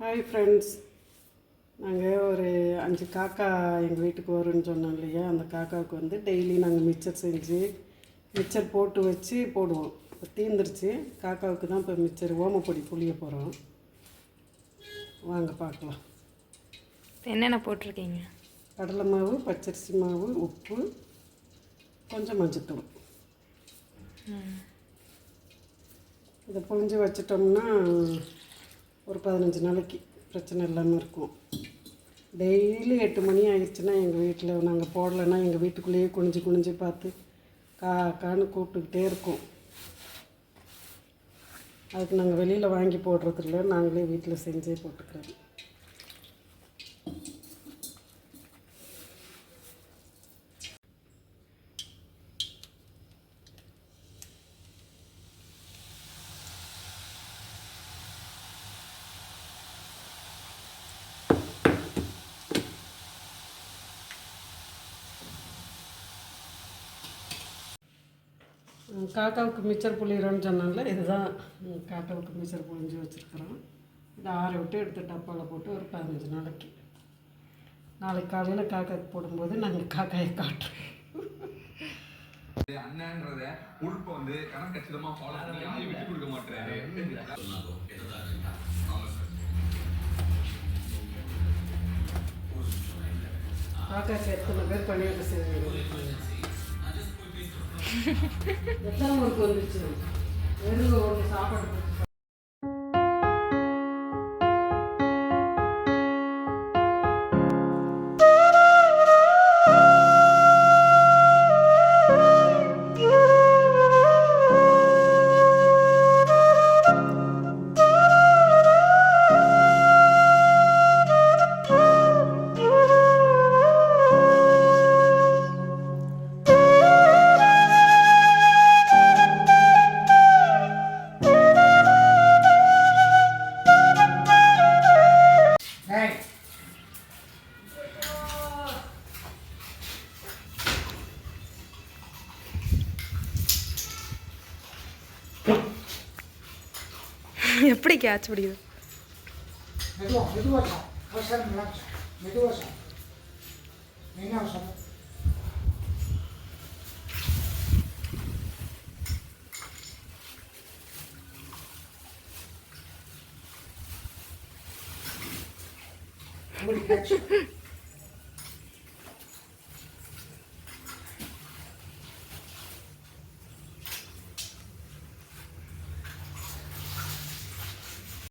Hi friends, நாங்கள் ஒரு 5 காக்கா எங்கள் வீட்டுக்கு வரும்னு சொன்னோம் இல்லையா. அந்த காக்காவுக்கு வந்து டெய்லி நாங்கள் மிக்சர் செஞ்சு மிக்சர் போட்டு வச்சு போடுவோம். இப்போ தீர்ந்துருச்சு. காக்காவுக்கு தான் இப்போ மிக்சர் ஓமப்பொடி புளிய போகிறோம். வாங்க பார்க்கலாம். என்னென்ன போட்டிருக்கீங்க? கடலை மாவு, பச்சரிசி மாவு, உப்பு, கொஞ்சம் மஞ்சத்தூள். இதை புழிஞ்சு வச்சிட்டோம்னா ஒரு 15 நாளைக்கு பிரச்சனை இல்லாமல் இருக்கும். டெய்லி 8 மணி ஆயிடுச்சுன்னா எங்கள் வீட்டில் நாங்கள் போடலைன்னா எங்கள் வீட்டுக்குள்ளேயே குனிஞ்சு குனிஞ்சு பார்த்து கான்னு கூப்பிட்டுக்கிட்டே இருக்கோம். அதுக்கு நாங்கள் வெளியில் வாங்கி போடுறதில்ல, நாங்களே வீட்டில் செஞ்சே போட்டுக்கிறோம். காக்காவுக்கு மிச்சர் புளிகிறோன்னு சொன்னால இதுதான் காக்காவுக்கு மிச்சர் புளிஞ்சு வச்சுருக்குறோம். இதை ஆற விட்டு எடுத்து டப்பாவில் போட்டு ஒரு 15 நாளைக்கு. நாளைக்கு காலையில் காக்காவுக்கு போடும்போது நாங்கள் காக்காயை காட்டுறோம். அண்ணன்றத உறுப்ப வந்து கணக்கச்சிதமா ஃபாலோ பண்ணி யாரையும் விட்டு கொடுக்க மாட்டாரு. காக்காக்கு எத்தனை பேர் பணியாற்ற செய்வாங்க. எத்தனை ஊருக்கு வந்துச்சு வெறும் ஒரு சாப்பாடு. எப்படி கேட்ச் பிடிக்குது? Catch.